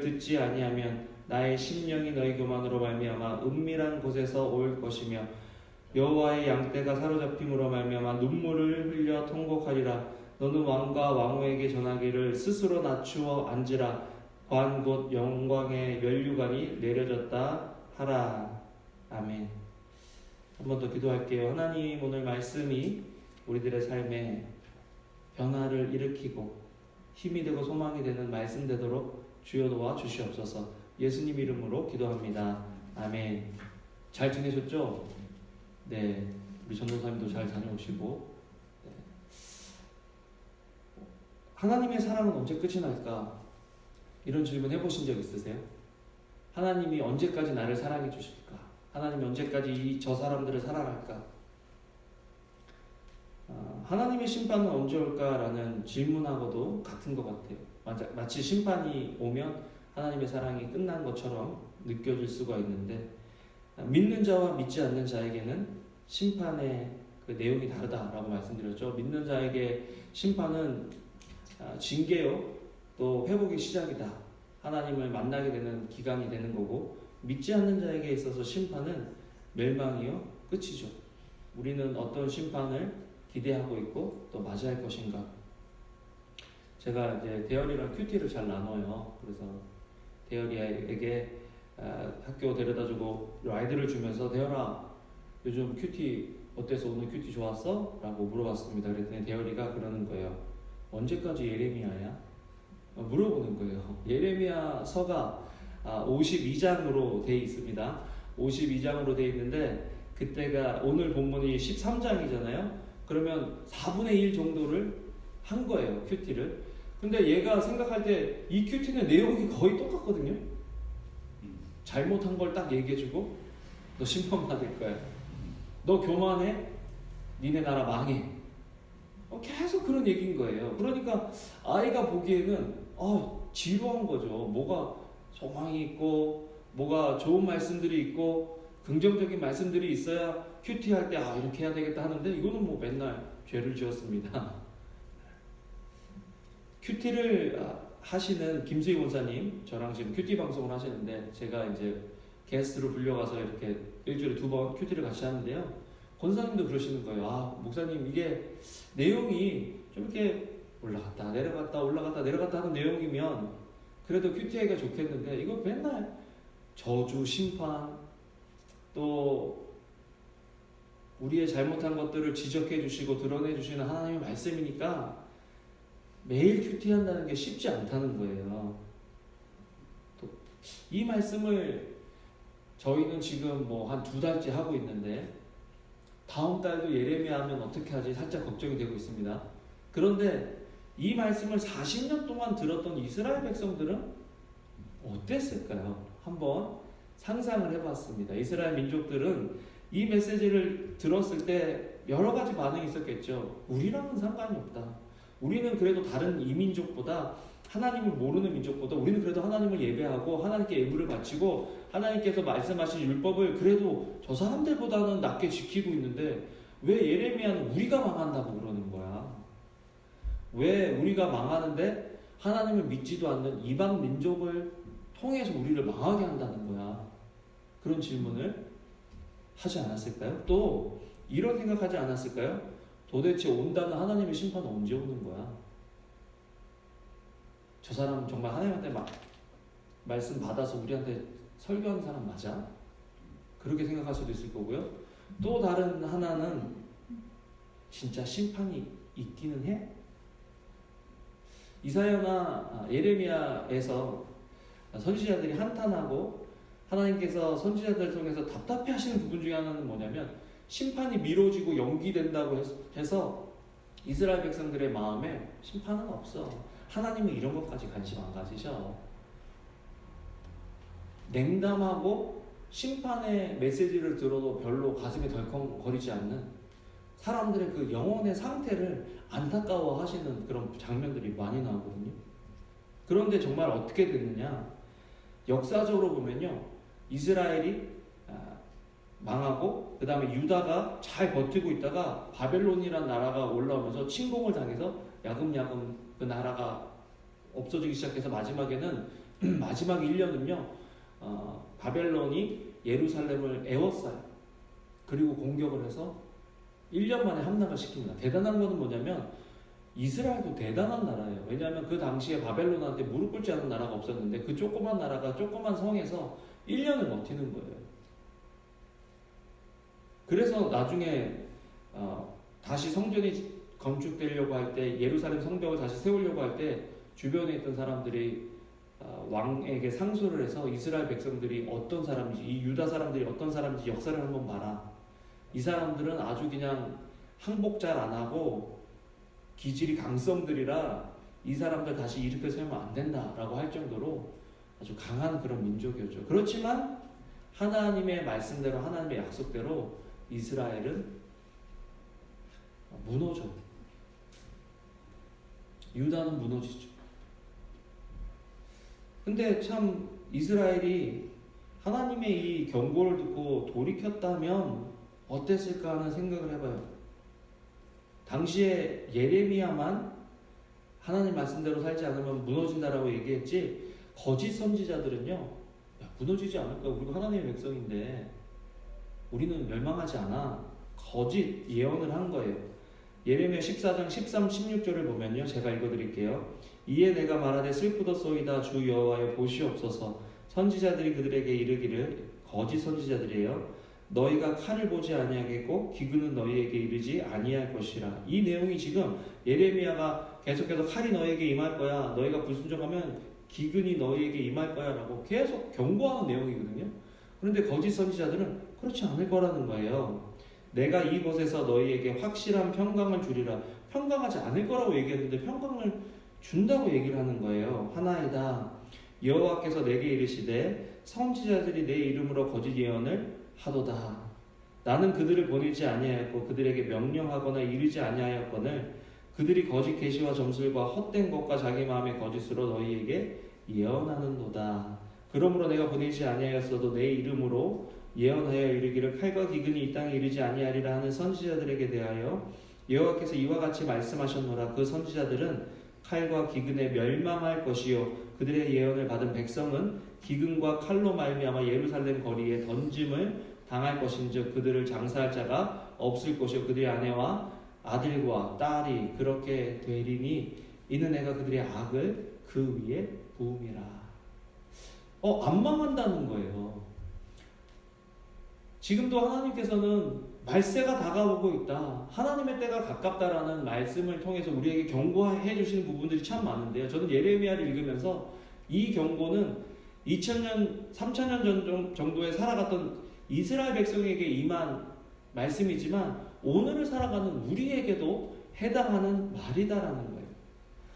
듣지 아니하면 나의 심령이 너희 교만으로 말미암아 은밀한 곳에서 올 것이며 여호와의 양떼가 사로잡힘으로 말미암아 눈물을 흘려 통곡하리라. 너는 왕과 왕후에게 전하기를 스스로 낮추어 앉으라. 관 곧 영광의 면류관이 내려졌다 하라. 아멘. 한 번 더 기도할게요. 하나님, 오늘 말씀이 우리들의 삶에 변화를 일으키고 힘이 되고 소망이 되는 말씀 되도록 주여 도와주시옵소서. 예수님 이름으로 기도합니다. 아멘. 잘 지내셨죠? 네, 우리 전도사님도 잘 다녀오시고. 네. 하나님의 사랑은 언제 끝이 날까? 이런 질문 해보신 적 있으세요? 하나님이 언제까지 나를 사랑해 주실까? 하나님이 언제까지 저 사람들을 사랑할까? 하나님의 심판은 언제 올까라는 질문하고도 같은 것 같아요. 마치 심판이 오면 하나님의 사랑이 끝난 것처럼 느껴질 수가 있는데, 믿는 자와 믿지 않는 자에게는 심판의 그 내용이 다르다라고 말씀드렸죠. 믿는 자에게 심판은 징계요, 또 회복의 시작이다. 하나님을 만나게 되는 기간이 되는 거고, 믿지 않는 자에게 있어서 심판은 멸망이요, 끝이죠. 우리는 어떤 심판을 기대하고 있고 또 맞이할 것인가. 제가 이제 대열이랑 큐티를 잘 나눠요. 그래서 대열이에게 학교 데려다주고 라이드를 주면서, 대열아 요즘 큐티 어때서? 오늘 큐티 좋았어? 라고 물어봤습니다. 그랬더니 대열이가 그러는 거예요. 언제까지 예레미야야? 물어보는 거예요. 예레미야서가 52장으로 되어 있습니다. 52장으로 되어 있는데 그때가 오늘 본문이 13장이잖아요. 그러면 4분의 1 정도를 한 거예요, 큐티를. 근데 얘가 생각할 때 이 큐티는 내용이 거의 똑같거든요. 잘못한 걸 딱 얘기해주고, 너 심판받을 거야. 너 교만해? 니네 나라 망해. 계속 그런 얘기인 거예요. 그러니까 아이가 보기에는 지루한 거죠. 뭐가 소망이 있고, 뭐가 좋은 말씀들이 있고, 긍정적인 말씀들이 있어야 큐티 할 때 이렇게 해야 되겠다 하는데, 이거는 뭐 맨날 죄를 지었습니다. 큐티를 하시는 김수희 권사님, 저랑 지금 큐티 방송을 하시는데, 제가 이제 게스트로 불려가서 이렇게 일주일에 2번 큐티를 같이 하는데요. 권사님도 그러시는 거예요. 목사님, 이게 내용이 좀 이렇게 올라갔다 내려갔다 하는 내용이면 그래도 큐티하기가 좋겠는데, 이거 맨날 저주, 심판, 또 우리의 잘못한 것들을 지적해 주시고 드러내 주시는 하나님의 말씀이니까 매일 큐티한다는 게 쉽지 않다는 거예요. 또 이 말씀을 저희는 지금 뭐 한 2달째 하고 있는데, 다음 달도 예레미야 하면 어떻게 하지? 살짝 걱정이 되고 있습니다. 그런데 이 말씀을 40년 동안 들었던 이스라엘 백성들은 어땠을까요? 한번 상상을 해봤습니다. 이스라엘 민족들은 이 메시지를 들었을 때 여러 가지 반응이 있었겠죠. 우리랑은 상관이 없다. 우리는 그래도 다른 이민족보다, 하나님을 모르는 민족보다 우리는 그래도 하나님을 예배하고 하나님께 예물을 바치고 하나님께서 말씀하신 율법을 그래도 저 사람들보다는 낮게 지키고 있는데, 왜 예레미야는 우리가 망한다고 그러는 거야? 왜 우리가 망하는데 하나님을 믿지도 않는 이방 민족을 통해서 우리를 망하게 한다는 거야? 그런 질문을 하지 않았을까요? 또 이런 생각하지 않았을까요? 도대체 온다는 하나님의 심판은 언제 오는 거야? 저 사람 정말 하나님한테 말씀 받아서 우리한테 설교하는 사람 맞아? 그렇게 생각할 수도 있을 거고요. 또 다른 하나는 진짜 심판이 있기는 해? 이사야나 예레미야에서 선지자들이 한탄하고 하나님께서 선지자들을 통해서 답답해 하시는 부분 중에 하나는 뭐냐면, 심판이 미뤄지고 연기된다고 해서 이스라엘 백성들의 마음에 심판은 없어. 하나님은 이런 것까지 관심 안 가지셔. 냉담하고 심판의 메시지를 들어도 별로 가슴이 덜컹거리지 않는 사람들의 그 영혼의 상태를 안타까워 하시는 그런 장면들이 많이 나오거든요. 그런데 정말 어떻게 됐느냐? 역사적으로 보면요, 이스라엘이 망하고 그 다음에 유다가 잘 버티고 있다가 바벨론이라는 나라가 올라오면서 침공을 당해서 야금야금 그 나라가 없어지기 시작해서 마지막에는 마지막 1년은요, 바벨론이 예루살렘을 에워싸요. 그리고 공격을 해서 1년 만에 함락을 시킵니다. 대단한 것은 뭐냐면 이스라엘도 대단한 나라예요. 왜냐하면 그 당시에 바벨론한테 무릎 꿇지 않은 나라가 없었는데 그 조그만 나라가 조그만 성에서 1년을 버티는 거예요. 그래서 나중에 다시 성전이 건축되려고 할 때, 예루살렘 성벽을 다시 세우려고 할 때 주변에 있던 사람들이 왕에게 상소를 해서 이스라엘 백성들이 어떤 사람인지, 이 유다 사람들이 어떤 사람인지 역사를 한번 봐라. 이 사람들은 아주 그냥 항복 잘 안 하고 기질이 강성들이라 이 사람들 다시 이렇게 세우면 안 된다라고 할 정도로 아주 강한 그런 민족이었죠. 그렇지만 하나님의 말씀대로, 하나님의 약속대로 이스라엘은 무너져. 유다는 무너지죠. 근데 참 이스라엘이 하나님의 이 경고를 듣고 돌이켰다면 어땠을까 하는 생각을 해봐요. 당시에 예레미야만 하나님 말씀대로 살지 않으면 무너진다라고 얘기했지, 거짓 선지자들은요, 야, 무너지지 않을까? 우리가 하나님의 백성인데 우리는 멸망하지 않아. 거짓 예언을 한 거예요. 예레미야 14장 13, 16절을 보면요, 제가 읽어드릴게요. 이에 내가 말하되 슬프도소이다. 주 여호와여 보시옵소서. 선지자들이 그들에게 이르기를, 거짓 선지자들이에요, 너희가 칼을 보지 아니하겠고 기근은 너희에게 이르지 아니할 것이라. 이 내용이 지금 예레미야가 계속해서 칼이 너희에게 임할 거야, 너희가 불순종하면 기근이 너희에게 임할 거야 라고 계속 경고하는 내용이거든요. 그런데 거짓 선지자들은 그렇지 않을 거라는 거예요. 내가 이곳에서 너희에게 확실한 평강을 주리라. 평강하지 않을 거라고 얘기했는데 평강을 준다고 얘기를 하는 거예요. 하나이다. 여호와께서 내게 이르시되 선지자들이 내 이름으로 거짓 예언을 하도다. 나는 그들을 보내지 아니하였고 그들에게 명령하거나 이르지 아니하였거늘 그들이 거짓 계시와 점술과 헛된 것과 자기 마음의 거짓으로 너희에게 예언하는도다. 그러므로 내가 보내지 아니하였어도 내 이름으로 예언하여 이르기를 칼과 기근이 이 땅에 이르지 아니하리라 하는 선지자들에게 대하여 여호와께서 이와 같이 말씀하셨노라. 그 선지자들은 칼과 기근에 멸망할 것이요 그들의 예언을 받은 백성은 기근과 칼로 말미암아 예루살렘 거리에 던짐을 당할 것인즉 그들을 장사할 자가 없을 것이요 그들의 아내와 아들과 딸이 그렇게 되리니 이는 내가 그들의 악을 그 위에 부음이라. 안 망한다는 거예요. 지금도 하나님께서는 말세가 다가오고 있다, 하나님의 때가 가깝다라는 말씀을 통해서 우리에게 경고해 주시는 부분들이 참 많은데요. 저는 예레미야를 읽으면서 이 경고는 2000년, 3000년 정도에 살아갔던 이스라엘 백성에게 임한 말씀이지만 오늘을 살아가는 우리에게도 해당하는 말이다라는 거예요.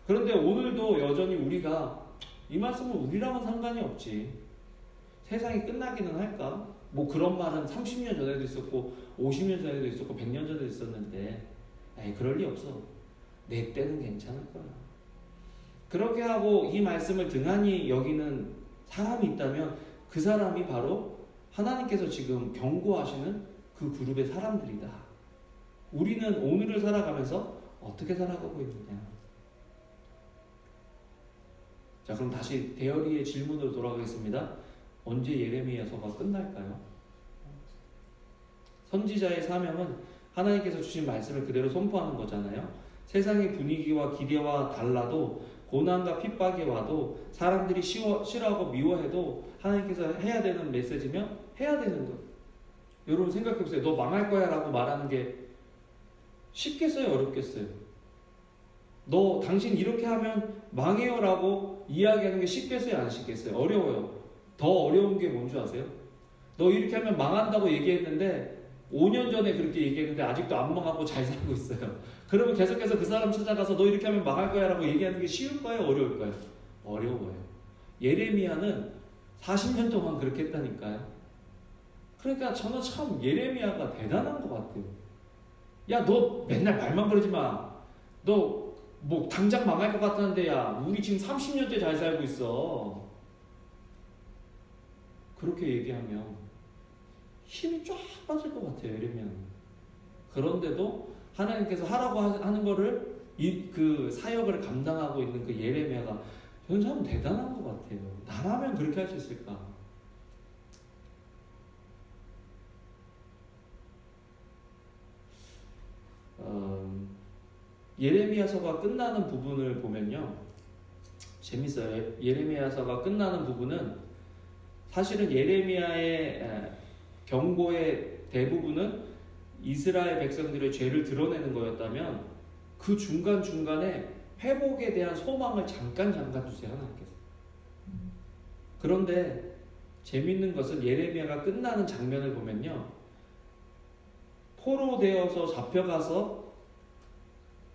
그런데 오늘도 여전히 우리가 이 말씀은 우리랑은 상관이 없지, 세상이 끝나기는 할까? 뭐 그런 말은 30년 전에도 있었고 50년 전에도 있었고 100년 전에도 있었는데 에이, 그럴 리 없어. 내 때는 괜찮을 거야. 그렇게 하고 이 말씀을 등한히 여기는 사람이 있다면 그 사람이 바로 하나님께서 지금 경고하시는 그 그룹의 사람들이다. 우리는 오늘을 살아가면서 어떻게 살아가고 있느냐. 자, 그럼 다시 대열이의 질문으로 돌아가겠습니다. 언제 예레미야서가 끝날까요? 선지자의 사명은 하나님께서 주신 말씀을 그대로 선포하는 거잖아요. 세상의 분위기와 기대와 달라도, 고난과 핍박이 와도, 사람들이 싫어하고 미워해도 하나님께서 해야 되는 메시지면 해야 되는 거예요. 여러분 생각해보세요. 너 망할 거야 라고 말하는 게 쉽겠어요? 어렵겠어요? 당신 이렇게 하면 망해요 라고 이야기하는 게 쉽겠어요? 안 쉽겠어요? 어려워요. 더 어려운 게 뭔지 아세요? 너 이렇게 하면 망한다고 얘기했는데 5년 전에 그렇게 얘기했는데 아직도 안 망하고 잘 살고 있어요. 그러면 계속해서 그 사람 찾아가서 너 이렇게 하면 망할 거야 라고 얘기하는 게 쉬울까요? 어려울까요? 어려워요. 예레미야는 40년 동안 그렇게 했다니까요. 그러니까 저는 참 예레미야가 대단한 것 같아요. 야, 너 맨날 말만 그러지 마. 너 뭐 당장 망할 것 같았는데 야, 우리 지금 30년째 잘 살고 있어. 그렇게 얘기하면 힘이 쫙 빠질 것 같아요, 예레미야는. 그런데도 하나님께서 하라고 하는 거를 그 사역을 감당하고 있는 그 예레미야가 저는 참 대단한 것 같아요. 나라면 그렇게 할 수 있을까? 예레미야서가 끝나는 부분을 보면요, 재밌어요. 예레미야서가 끝나는 부분은 사실은 예레미야의 경고의 대부분은 이스라엘 백성들의 죄를 드러내는 거였다면 그 중간중간에 회복에 대한 소망을 잠깐 주세요, 하나님께서. 그런데 재밌는 것은 예레미야가 끝나는 장면을 보면요, 포로되어서 잡혀가서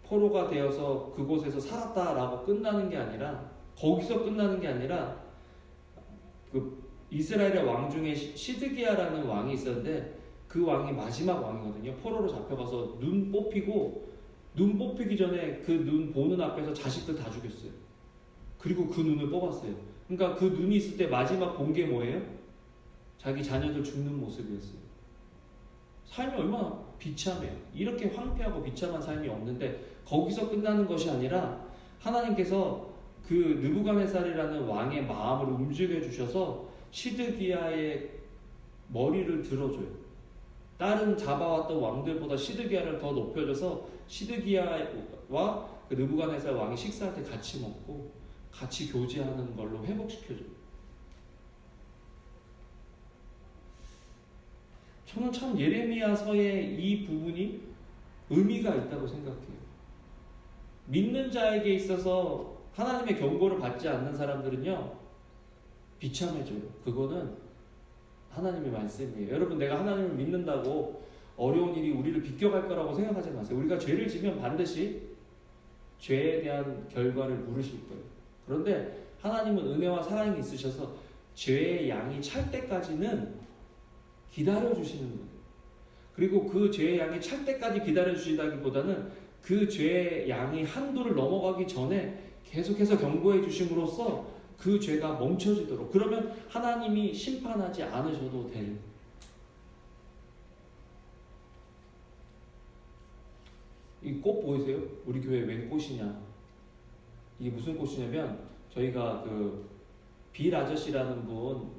포로가 되어서 그곳에서 살았다라고 끝나는 게 아니라, 거기서 끝나는 게 아니라, 그 이스라엘의 왕 중에 시드기야라는 왕이 있었는데 그 왕이 마지막 왕이거든요. 포로로 잡혀가서 눈 뽑히기 전에 그 눈 보는 앞에서 자식들 다 죽였어요. 그리고 그 눈을 뽑았어요. 그러니까 그 눈이 있을 때 마지막 본 게 뭐예요? 자기 자녀들 죽는 모습이었어요. 삶이 얼마나 비참해요. 이렇게 황폐하고 비참한 삶이 없는데 거기서 끝나는 것이 아니라 하나님께서 그 느부갓네살이라는 왕의 마음을 움직여 주셔서 시드기야의 머리를 들어줘요. 다른 잡아왔던 왕들보다 시드기야를 더 높여줘서 시드기야와 그 느부갓네살 왕이 식사할 때 같이 먹고 같이 교제하는 걸로 회복시켜줘요. 저는 참 예레미야서의 이 부분이 의미가 있다고 생각해요. 믿는 자에게 있어서 하나님의 경고를 받지 않는 사람들은요, 비참해져요. 그거는 하나님의 말씀이에요. 여러분, 내가 하나님을 믿는다고 어려운 일이 우리를 비껴갈 거라고 생각하지 마세요. 우리가 죄를 지면 반드시 죄에 대한 결과를 물으실 거예요. 그런데 하나님은 은혜와 사랑이 있으셔서 죄의 양이 찰 때까지는 기다려주시는 거예요. 그리고 그 죄의 양이 찰 때까지 기다려주시다기보다는 그 죄의 양이 한도를 넘어가기 전에 계속해서 경고해 주심으로써 그 죄가 멈춰지도록, 그러면 하나님이 심판하지 않으셔도 될. 이 꽃 보이세요? 우리 교회 웬 꽃이냐? 이게 무슨 꽃이냐면, 저희가 그 빌 아저씨라는 분,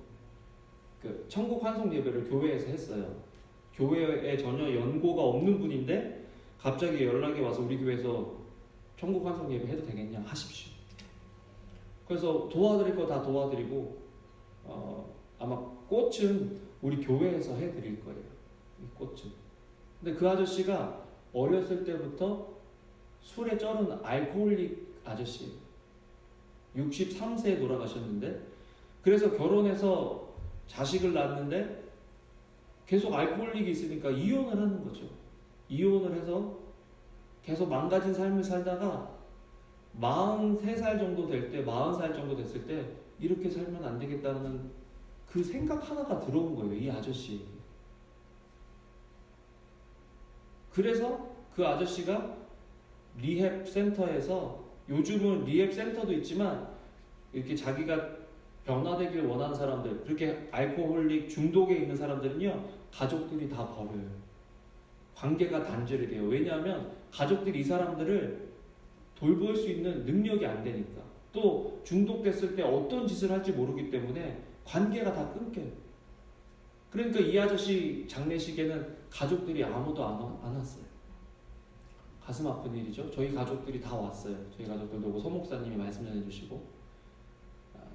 그 천국 환송 예배를 교회에서 했어요. 교회에 전혀 연고가 없는 분인데 갑자기 연락이 와서 우리 교회에서 천국 환송 예배 해도 되겠냐? 하십시오. 그래서 도와드릴 거 다 도와드리고, 아마 꽃은 우리 교회에서 해드릴 거예요. 이 꽃은. 근데 그 아저씨가 어렸을 때부터 술에 쩔은 알코올릭 아저씨예요. 63세에 돌아가셨는데, 그래서 결혼해서 자식을 낳았는데 계속 알코올릭이 있으니까 이혼을 하는 거죠. 이혼을 해서 계속 망가진 삶을 살다가 43살 정도 될 때, 40살 정도 됐을 때 이렇게 살면 안 되겠다는 그 생각 하나가 들어온 거예요, 이 아저씨에게. 그래서 그 아저씨가 리헵 센터에서, 요즘은 리헵 센터도 있지만 이렇게 자기가 변화되길 원하는 사람들, 그렇게 알코올릭 중독에 있는 사람들은요, 가족들이 다 버려요. 관계가 단절이 돼요. 왜냐하면 가족들이 이 사람들을 돌볼 수 있는 능력이 안 되니까. 또 중독됐을 때 어떤 짓을 할지 모르기 때문에 관계가 다 끊겨요. 그러니까 이 아저씨 장례식에는 가족들이 아무도 안 왔어요. 가슴 아픈 일이죠. 저희 가족들이 다 왔어요. 저희 가족들도 오고 서목사님이 말씀 전해주시고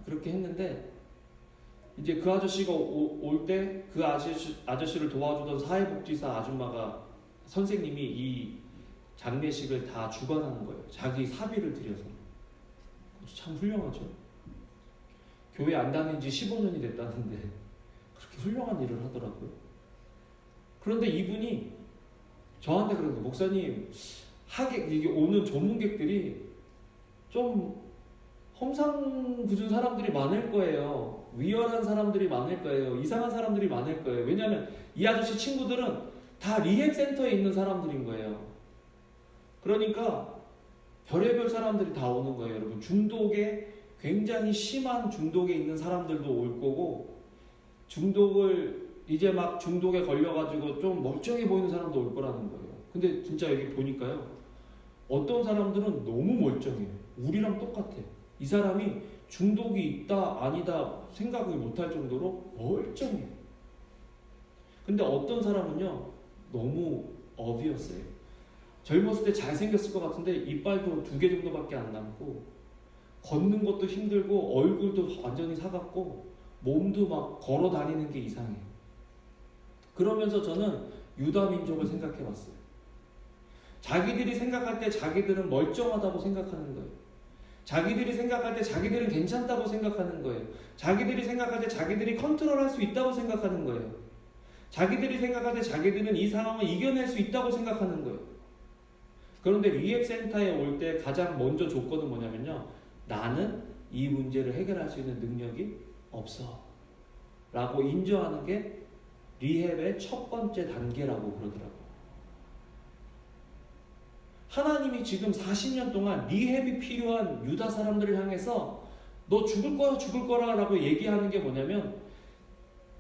그렇게 했는데, 이제 그 아저씨가 올 때 그 아저씨를 도와주던 사회복지사 아줌마가, 선생님이 이 장례식을 다 주관하는 거예요. 자기 사비를 들여서. 참 훌륭하죠. 교회 안 다닌 지 15년이 됐다는데 그렇게 훌륭한 일을 하더라고요. 그런데 이분이 저한테 그러는데, 목사님, 이게 오는 전문객들이 좀 험상궂은 사람들이 많을 거예요. 위험한 사람들이 많을 거예요. 이상한 사람들이 많을 거예요. 왜냐하면 이 아저씨 친구들은 다 리헵 센터에 있는 사람들인 거예요. 그러니까 별의별 사람들이 다 오는 거예요. 여러분, 중독에, 굉장히 심한 중독에 있는 사람들도 올 거고, 이제 막 중독에 걸려가지고 좀 멀쩡해 보이는 사람도 올 거라는 거예요. 근데 진짜 여기 보니까요, 어떤 사람들은 너무 멀쩡해요. 우리랑 똑같아요. 이 사람이 중독이 있다 아니다 생각을 못할 정도로 멀쩡해요. 근데 어떤 사람은요 너무 업이었어요. 젊었을 때 잘생겼을 것 같은데 이빨도 2개 정도밖에 안 남고 걷는 것도 힘들고 얼굴도 완전히 사갑고 몸도 막 걸어 다니는 게 이상해요. 그러면서 저는 유다 민족을 생각해 봤어요. 자기들이 생각할 때 자기들은 멀쩡하다고 생각하는 거예요. 자기들이 생각할 때 자기들은 괜찮다고 생각하는 거예요. 자기들이 생각할 때 자기들이 컨트롤할 수 있다고 생각하는 거예요. 자기들이 생각할 때 자기들은 이 상황을 이겨낼 수 있다고 생각하는 거예요. 그런데 리앱센터에 올 때 가장 먼저 조건은 뭐냐면요. 나는 이 문제를 해결할 수 있는 능력이 없어 라고 인정하는 게 리헵의 첫 번째 단계라고 그러더라고요. 하나님이 지금 40년 동안 리헵이 필요한 유다 사람들을 향해서 너 죽을 거라 라고 얘기하는 게 뭐냐면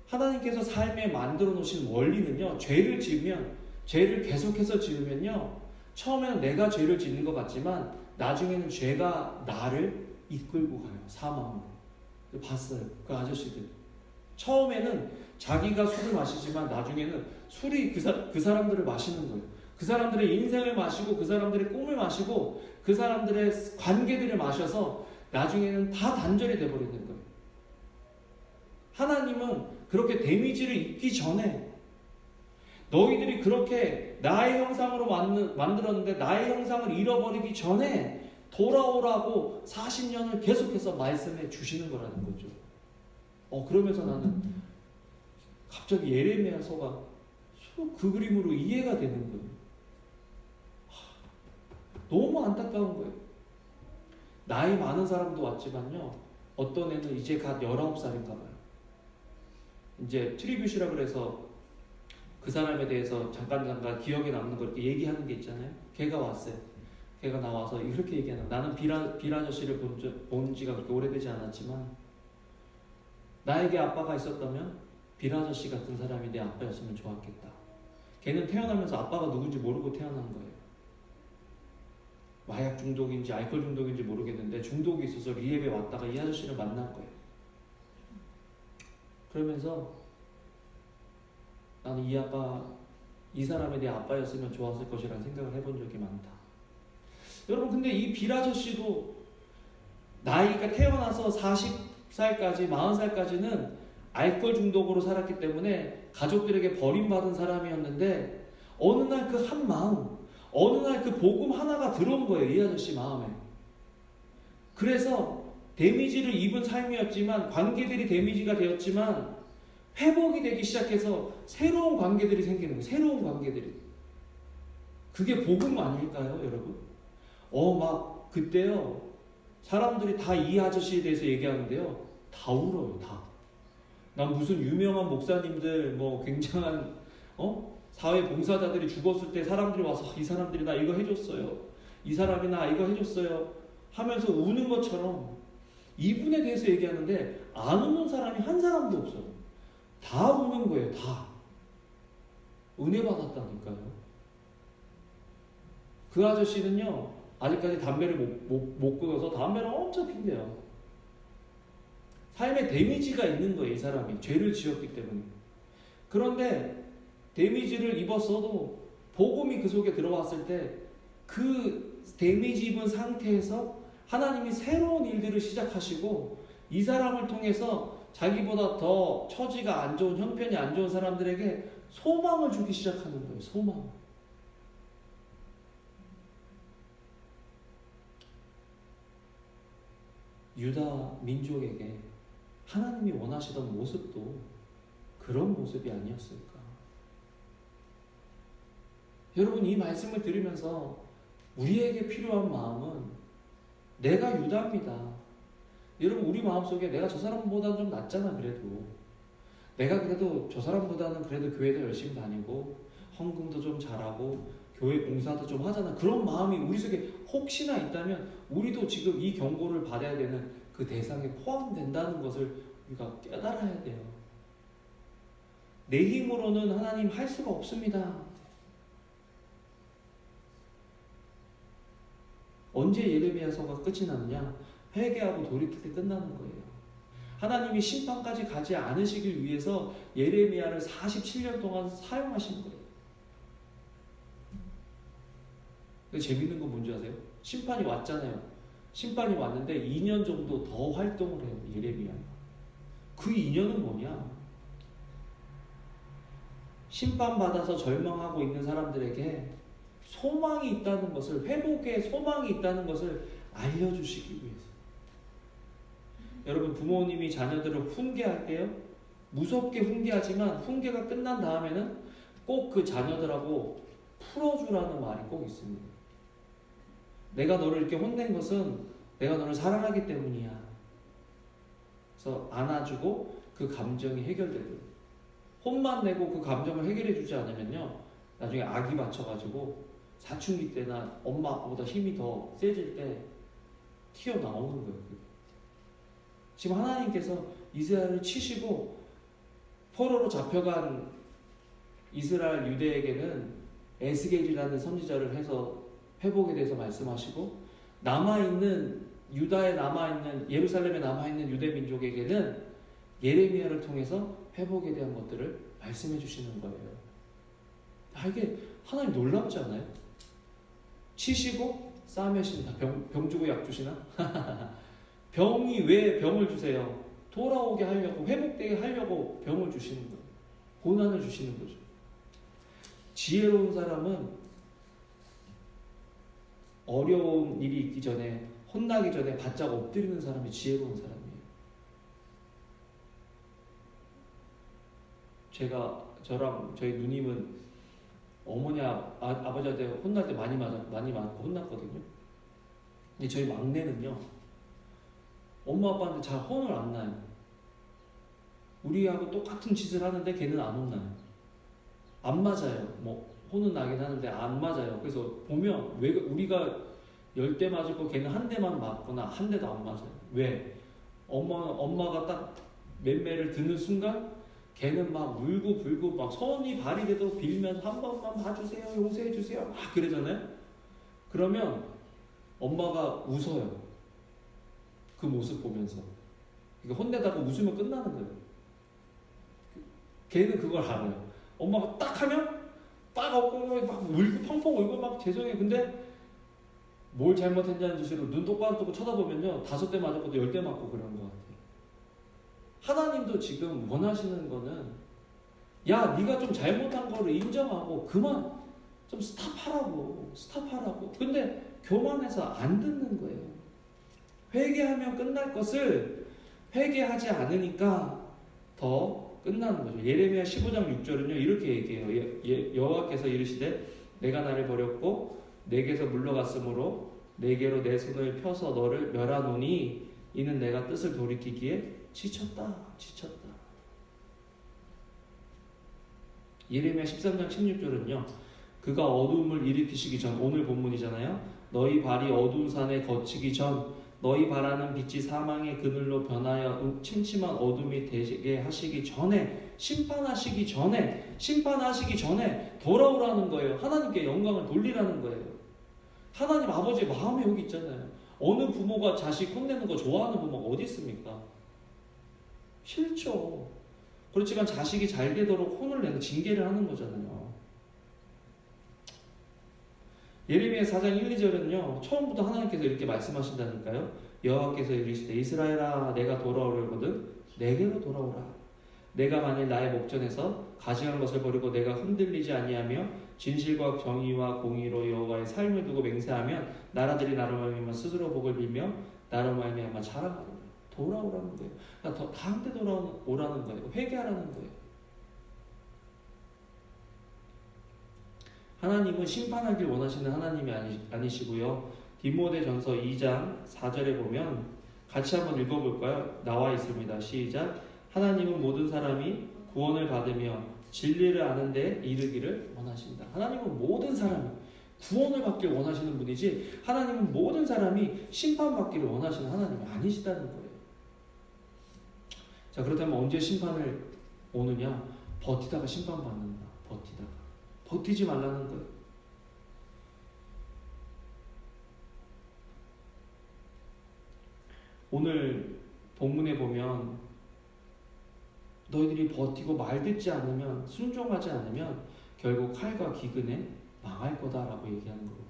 하나님께서 삶에 만들어 놓으신 원리는요. 죄를 지으면 죄를 계속해서 지으면요. 처음에는 내가 죄를 짓는 것 같지만 나중에는 죄가 나를 이끌고 가요. 사망으로. 봤어요. 그 아저씨들. 처음에는 자기가 술을 마시지만 나중에는 술이 그 사람들을 마시는 거예요. 그 사람들의 인생을 마시고 그 사람들의 꿈을 마시고 그 사람들의 관계들을 마셔서 나중에는 다 단절이 돼버리는 거예요. 하나님은 그렇게 데미지를 입기 전에 너희들이 그렇게 나의 형상으로 만들었는데 나의 형상을 잃어버리기 전에 돌아오라고 40년을 계속해서 말씀해 주시는 거라는 거죠. 그러면서 나는 갑자기 예레미야서가 그 그림으로 이해가 되는 거예요. 너무 안타까운 거예요. 나이 많은 사람도 왔지만요. 어떤 애는 이제 갓 19살인가 봐요. 이제 트리뷰시라 그래서 그 사람에 대해서 잠깐 기억에 남는 거 이렇게 얘기하는 게 있잖아요. 걔가 왔어요. 걔가 나와서 이렇게 얘기하는 나는 빌 아저씨를 본 지가 그렇게 오래되지 않았지만 나에게 아빠가 있었다면 빌 아저씨 같은 사람이 내 아빠였으면 좋았겠다. 걔는 태어나면서 아빠가 누군지 모르고 태어난 거예요. 마약 중독인지 알코올 중독인지 모르겠는데 중독이 있어서 리헵에 왔다가 이 아저씨를 만난 거예요. 그러면서 나는 이 사람이 내 아빠였으면 좋았을 것이라는 생각을 해본 적이 많다. 여러분 근데 이 빌 아저씨도 나이가 태어나서 40살까지 40살까지는 알코올 중독으로 살았기 때문에 가족들에게 버림받은 사람이었는데 어느 날 그 한 마음 어느 날 그 복음 하나가 들어온 거예요. 이 아저씨 마음에. 그래서 데미지를 입은 삶이었지만 관계들이 데미지가 되었지만 회복이 되기 시작해서 새로운 관계들이 생기는 거예요. 새로운 관계들이. 그게 복음 아닐까요, 여러분? 막 그때요. 사람들이 다 이 아저씨에 대해서 얘기하는데요. 다 울어요, 다. 난 무슨 유명한 목사님들, 굉장한, 사회 봉사자들이 죽었을 때 사람들이 와서 이 사람들이 나 이거 해줬어요. 이 사람이 나 이거 해줬어요. 하면서 우는 것처럼 이분에 대해서 얘기하는데 안 우는 사람이 한 사람도 없어요. 다 우는 거예요, 다. 은혜 받았다니까요. 그 아저씨는요, 아직까지 담배를 못 끊어서 담배를 엄청 핀대요. 삶에 데미지가 있는 거예요, 이 사람이. 죄를 지었기 때문에. 그런데 데미지를 입었어도 복음이 그 속에 들어왔을 때 그 데미지 입은 상태에서 하나님이 새로운 일들을 시작하시고 이 사람을 통해서 자기보다 더 처지가 안 좋은, 형편이 안 좋은 사람들에게 소망을 주기 시작하는 거예요. 소망. 유다 민족에게 하나님이 원하시던 모습도 그런 모습이 아니었을까? 여러분 이 말씀을 들으면서 우리에게 필요한 마음은 내가 유다입니다. 여러분 우리 마음속에 내가 저 사람보다는 좀 낫잖아 그래도. 내가 그래도 저 사람보다는 그래도 교회도 열심히 다니고 헌금도 좀 잘하고 교회 봉사도 좀 하잖아. 그런 마음이 우리 속에 혹시나 있다면 우리도 지금 이 경고를 받아야 되는 그 대상에 포함된다는 것을 우리가 깨달아야 돼요. 내 힘으로는 하나님 할 수가 없습니다. 언제 예레미야서가 끝이 났느냐? 회개하고 돌이킬 때 끝나는 거예요. 하나님이 심판까지 가지 않으시길 위해서 예레미야를 47년 동안 사용하신 거예요. 근데 재밌는 건 뭔지 아세요? 심판이 왔잖아요. 심판이 왔는데 2년 정도 더 활동을 해요. 예레미야. 그 2년은 뭐냐? 심판받아서 절망하고 있는 사람들에게 소망이 있다는 것을, 회복의 소망이 있다는 것을 알려주시기 위해서. 여러분, 부모님이 자녀들을 훈계할 때요, 무섭게 훈계하지만 훈계가 끝난 다음에는 꼭 그 자녀들하고 풀어주라는 말이 꼭 있습니다. 내가 너를 이렇게 혼낸 것은 내가 너를 사랑하기 때문이야. 그래서 안아주고 그 감정이 해결되고, 혼만 내고 그 감정을 해결해 주지 않으면요, 나중에 악이 받쳐가지고 사춘기 때나 엄마 아빠보다 힘이 더 세질 때 튀어나오는 거예요. 지금 하나님께서 이스라엘을 치시고 포로로 잡혀간 이스라엘 유대에게는 에스겔이라는 선지자를 해서 회복에 대해서 말씀하시고, 남아있는 유다에 남아있는, 예루살렘에 남아있는 유대 민족에게는 예레미야를 통해서 회복에 대한 것들을 말씀해 주시는 거예요. 이게 하나님 놀랍지 않아요? 치시고 싸매신다. 병 주고 약 주시나? 병이 왜 병을 주세요? 돌아오게 하려고, 회복되게 하려고 병을 주시는 거예요. 고난을 주시는 거죠. 지혜로운 사람은 어려운 일이 있기 전에, 혼나기 전에 바짝 엎드리는 사람이 지혜로운 사람이에요. 저랑 저희 누님은 어머니, 아버지한테 혼날 때 많이 맞고 혼났거든요. 근데 저희 막내는요, 엄마 아빠한테 잘 혼을 안 나요. 우리하고 똑같은 짓을 하는데 걔는 안 혼나요. 안 맞아요. 뭐 혼은 나긴 하는데 안 맞아요. 그래서 보면 왜 우리가 10대 맞을 거 걔는 한 대만 맞거나 한 대도 안 맞아요. 왜? 엄마가 딱 맴매를 드는 순간 걔는 막 울고 불고 막 손이 발이 돼도 빌면서 한 번만 봐주세요, 용서해주세요, 막 그러잖아요. 그러면 엄마가 웃어요. 그 모습 보면서. 그러니까 혼내다가 웃으면 끝나는 거예요. 걔는 그걸 알아요. 엄마가 딱 하면 딱 없고 막 울고 펑펑 울고 막 죄송해요. 근데 뭘 잘못했냐는 듯이로 눈 똑바로 뜨고 쳐다보면요, 5대 맞았고도 10대 맞고 그런 것 같아요. 하나님도 지금 원하시는 거는, 야, 네가 좀 잘못한 거를 인정하고 그만 좀 스탑하라고. 근데 교만해서 안 듣는 거예요. 회개하면 끝날 것을 회개하지 않으니까 더 끝나는 거죠. 예레미야 15장 6절은요 이렇게 얘기해요. 여호와께서 이르시되 내가 나를 버렸고 내게서 물러갔으므로 내게로 내 손을 펴서 너를 멸하노니 이는 내가 뜻을 돌이키기에 지쳤다. 예레미야 13장 16절은요 그가 어둠을 일으키시기 전, 오늘 본문이잖아요. 너희 발이 어두운 산에 거치기 전, 너희 바라는 빛이 사망의 그늘로 변하여 침침한 어둠이 되게 하시기 전에, 심판하시기 전에 돌아오라는 거예요. 하나님께 영광을 돌리라는 거예요. 하나님 아버지의 마음이 여기 있잖아요. 어느 부모가 자식 혼내는 거 좋아하는 부모가 어디 있습니까? 싫죠. 그렇지만 자식이 잘 되도록 혼을 내는 징계를 하는 거잖아요. 예레미야 4장 1, 2절은요 처음부터 하나님께서 이렇게 말씀하신다니까요. 여호와께서 이르시되 이스라엘아 내가 돌아오려거든 내게로 돌아오라. 내가 만일 나의 목전에서 가증한 것을 버리고 내가 흔들리지 아니하며 진실과 정의와 공의로 여호와의 삶을 두고 맹세하면 나라들이 나로 말미암아 스스로 복을 빌며 나로 말미암아 자랑하리라. 돌아오라는 거예요. 그러니까 다한테 돌아오라는 거예요. 회개하라는 거예요. 하나님은 심판하길 원하시는 하나님이 아니시고요. 디모데전서 2장 4절에 보면 같이 한번 읽어볼까요? 나와 있습니다. 시작. 하나님은 모든 사람이 구원을 받으며 진리를 아는 데 이르기를 원하신다. 하나님은 모든 사람이 구원을 받길 원하시는 분이지, 하나님은 모든 사람이 심판받기를 원하시는 하나님이 아니시다는 거예요. 자, 그렇다면 언제 심판을 오느냐? 버티다가 심판받는다. 버티지 말라는 거예요. 오늘 본문에 보면 너희들이 버티고 말 듣지 않으면, 순종하지 않으면 결국 칼과 기근에 망할 거다라고 얘기하는 거거든요.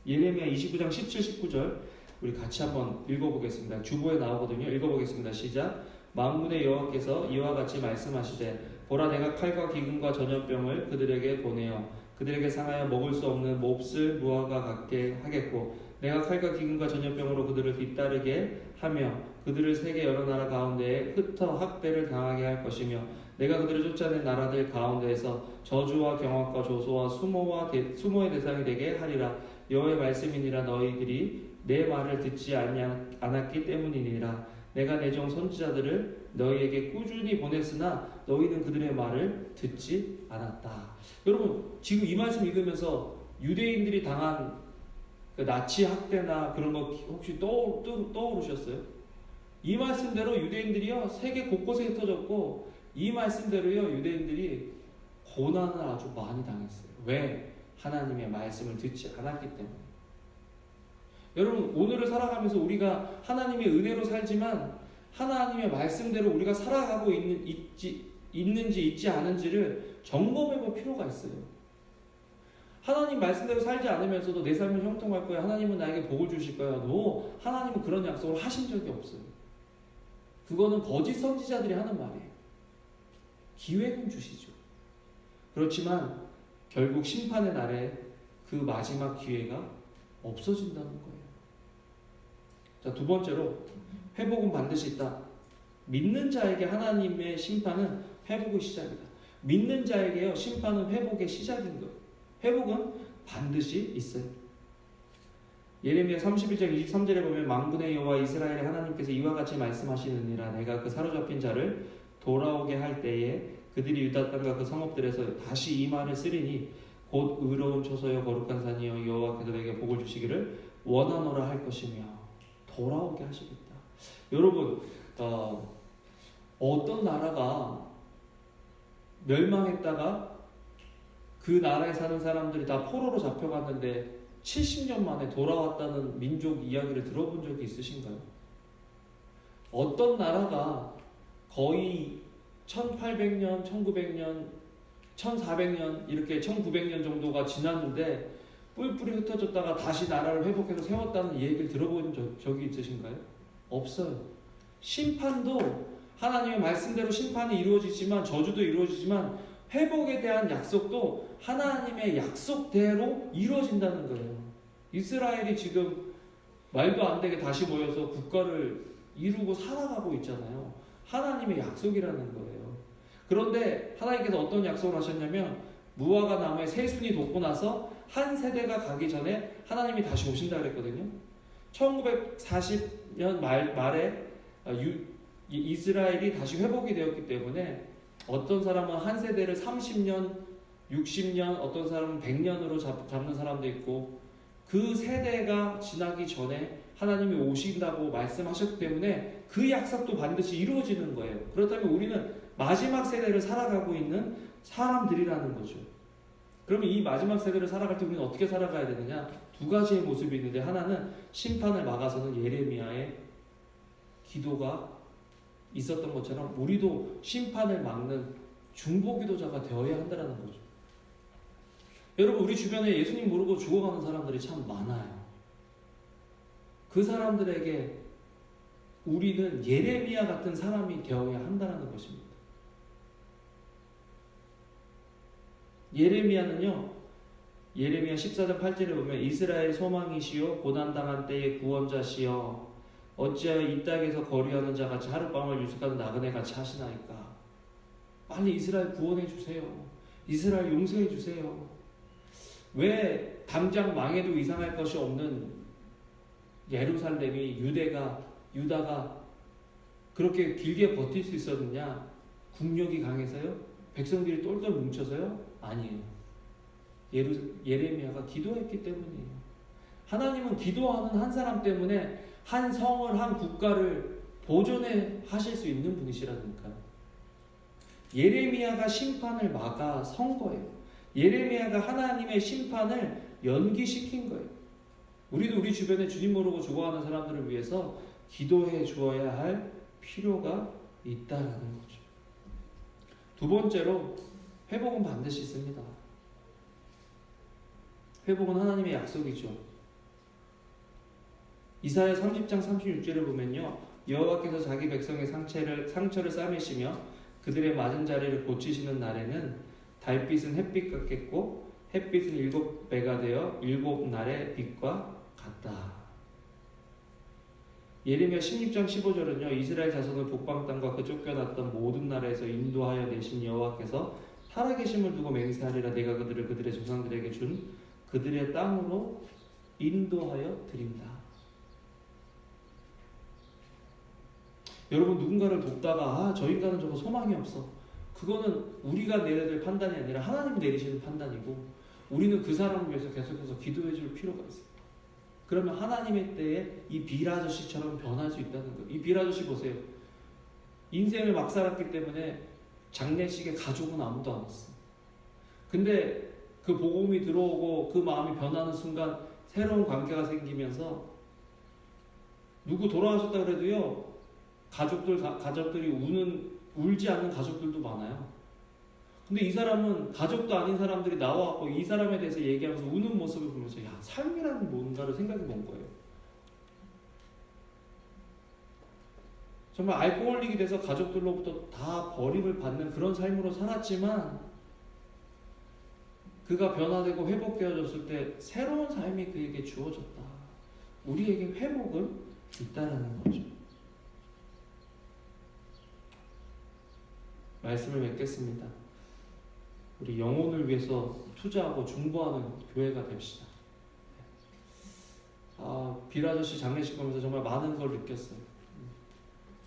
예레미야 29장 17, 19절 우리 같이 한번 읽어보겠습니다. 주보에 나오거든요. 읽어보겠습니다. 시작. 만군의 여호와께서 이와 같이 말씀하시되 보라, 내가 칼과 기근과 전염병을 그들에게 보내어 그들에게 상하여 먹을 수 없는 몹쓸 무화과 같게 하겠고, 내가 칼과 기근과 전염병으로 그들을 뒤따르게 하며 그들을 세계 여러 나라 가운데에 흩어 학대를 당하게 할 것이며, 내가 그들을 쫓아낸 나라들 가운데에서 저주와 경악과 조소와 수모의 대상이 되게 하리라. 여호와의 말씀이니라. 너희들이 내 말을 듣지 않았기 때문이니라. 내가 내 종 선지자들을 너희에게 꾸준히 보냈으나 너희는 그들의 말을 듣지 않았다. 여러분, 지금 이 말씀 읽으면서 유대인들이 당한 그 나치 학대나 그런 거 혹시 떠오르셨어요? 이 말씀대로 유대인들이요, 세계 곳곳에 흩어졌고, 이 말씀대로요, 유대인들이 고난을 아주 많이 당했어요. 왜? 하나님의 말씀을 듣지 않았기 때문에. 여러분, 오늘을 살아가면서 우리가 하나님의 은혜로 살지만 하나님의 말씀대로 우리가 살아가고 있는지 있지 않은지를 점검해 볼 필요가 있어요. 하나님 말씀대로 살지 않으면서도 내 삶은 형통할 거야, 하나님은 나에게 복을 주실 거야, 하나님은 그런 약속을 하신 적이 없어요. 그거는 거짓 선지자들이 하는 말이에요. 기회는 주시죠. 그렇지만 결국 심판의 날에 그 마지막 기회가 없어진다는 거예요. 자, 두 번째로 회복은 반드시 있다. 믿는 자에게 하나님의 심판은 회복의 시작이다. 믿는 자에게요, 심판은 회복의 시작인 거예요. 회복은 반드시 있어요. 예레미야 31장 23절에 보면 만군의 여호와 이스라엘의 하나님께서 이와 같이 말씀하시느니라. 내가 그 사로잡힌 자를 돌아오게 할 때에 그들이 유다 땅과 그 성읍들에서 다시 이 말을 쓰리니 곧 의로운 초소여 거룩한 산이여 여호와 그들에게 복을 주시기를 원하노라 할 것이며 돌아오게 하시겠다. 여러분, 어떤 나라가 멸망했다가 그 나라에 사는 사람들이 다 포로로 잡혀갔는데 70년 만에 돌아왔다는 민족 이야기를 들어본 적이 있으신가요? 어떤 나라가 거의 1800년, 1900년, 1400년 이렇게 1900년 정도가 지났는데 뿔뿔이 흩어졌다가 다시 나라를 회복해서 세웠다는 얘기를 들어본 적이 있으신가요? 없어요. 심판도 하나님의 말씀대로 심판이 이루어지지만, 저주도 이루어지지만 회복에 대한 약속도 하나님의 약속대로 이루어진다는 거예요. 이스라엘이 지금 말도 안 되게 다시 모여서 국가를 이루고 살아가고 있잖아요. 하나님의 약속이라는 거예요. 그런데 하나님께서 어떤 약속을 하셨냐면, 무화과 나무에 새순이 돋고 나서 한 세대가 가기 전에 하나님이 다시 오신다 그랬거든요. 1940년 말에 이스라엘이 다시 회복이 되었기 때문에 어떤 사람은 한 세대를 30년, 60년, 어떤 사람은 100년으로 잡는 사람도 있고, 그 세대가 지나기 전에 하나님이 오신다고 말씀하셨기 때문에 그 약속도 반드시 이루어지는 거예요. 그렇다면 우리는 마지막 세대를 살아가고 있는 사람들이라는 거죠. 그러면 이 마지막 세대를 살아갈 때 우리는 어떻게 살아가야 되느냐? 두 가지의 모습이 있는데, 하나는 심판을 막아서는 예레미야의 기도가 있었던 것처럼 우리도 심판을 막는 중보기도자가 되어야 한다는 거죠. 여러분, 우리 주변에 예수님 모르고 죽어가는 사람들이 참 많아요. 그 사람들에게 우리는 예레미야 같은 사람이 되어야 한다는 것입니다. 예레미야는요, 예레미야 14장 8절에 보면 이스라엘 소망이시요 고난당한 때의 구원자시여 어찌하여 이 땅에서 거류하는 자같이 하룻밤을 유숙하는 나그네같이 하시나이까. 빨리 이스라엘 구원해 주세요. 이스라엘 용서해 주세요. 왜 당장 망해도 이상할 것이 없는 예루살렘이, 유다가 그렇게 길게 버틸 수 있었느냐? 국력이 강해서요? 백성들이 똘똘 뭉쳐서요? 아니에요. 예레미야가 기도했기 때문이에요. 하나님은 기도하는 한 사람 때문에 한 성을, 한 국가를 보존해 하실 수 있는 분이시라니까요. 예레미야가 심판을 막아 선 거예요. 예레미야가 하나님의 심판을 연기시킨 거예요. 우리도 우리 주변에 주님 모르고 죽어가는 사람들을 위해서 기도해 주어야 할 필요가 있다라는 거죠. 두 번째로 회복은 반드시 있습니다. 회복은 하나님의 약속이죠. 이사야 30장 36절을 보면요, 여호와께서 자기 백성의 상처를 싸매시며 그들의 맞은 자리를 고치시는 날에는 달빛은 햇빛 같겠고 햇빛은 7배가 되어 7날의 빛과 같다. 예레미야 16장 15절은요, 이스라엘 자손을 북방 땅과 그 쫓겨났던 모든 나라에서 인도하여 내신 여호와께서 살아계심을 두고 맹세하리라. 내가 그들의 조상들에게 준 그들의 땅으로 인도하여 드린다. 여러분, 누군가를 돕다가 저 인간은 저거 소망이 없어, 그거는 우리가 내려야 될 판단이 아니라 하나님이 내리시는 판단이고, 우리는 그 사람을 위해서 계속해서 기도해 줄 필요가 있어요. 그러면 하나님의 때에 이 빌 아저씨처럼 변할 수 있다는 거예요. 이 빌 아저씨 보세요. 인생을 막 살았기 때문에 장례식에 가족은 아무도 안 왔어요. 근데 그 복음이 들어오고 그 마음이 변하는 순간 새로운 관계가 생기면서, 누구 돌아가셨다 그래도요, 가족들이 울지 않는 가족들도 많아요. 근데 이 사람은 가족도 아닌 사람들이 나와갖고 이 사람에 대해서 얘기하면서 우는 모습을 보면서, 야, 삶이라는 뭔가를 생각해 본 거예요. 정말 알코올릭이 돼서 가족들로부터 다 버림을 받는 그런 삶으로 살았지만, 그가 변화되고 회복되어졌을 때 새로운 삶이 그에게 주어졌다. 우리에게 회복은 있다라는 거죠. 말씀을 맺겠습니다. 우리 영혼을 위해서 투자하고 중보하는 교회가 됩시다. 빌 아저씨 장례식 보면서 정말 많은 걸 느꼈어요.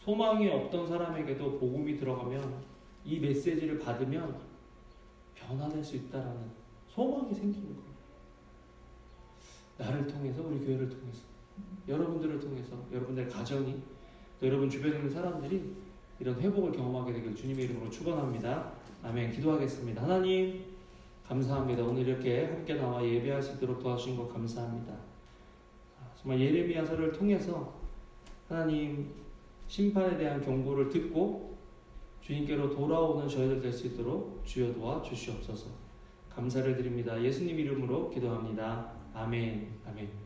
소망이 없던 사람에게도 복음이 들어가면, 이 메시지를 받으면 변화될 수 있다라는 소망이 생기는 거예요. 나를 통해서, 우리 교회를 통해서, 여러분들을 통해서, 여러분들의 가정이, 또 여러분 주변에 있는 사람들이 이런 회복을 경험하게 되길 주님의 이름으로 축원합니다. 아멘. 기도하겠습니다. 하나님, 감사합니다. 오늘 이렇게 함께 나와 예배할 수 있도록 도와주신 것 감사합니다. 정말 예레미야서를 통해서 하나님 심판에 대한 경고를 듣고 주님께로 돌아오는 저희들 될 수 있도록 주여 도와 주시옵소서. 감사를 드립니다. 예수님 이름으로 기도합니다. 아멘. 아멘.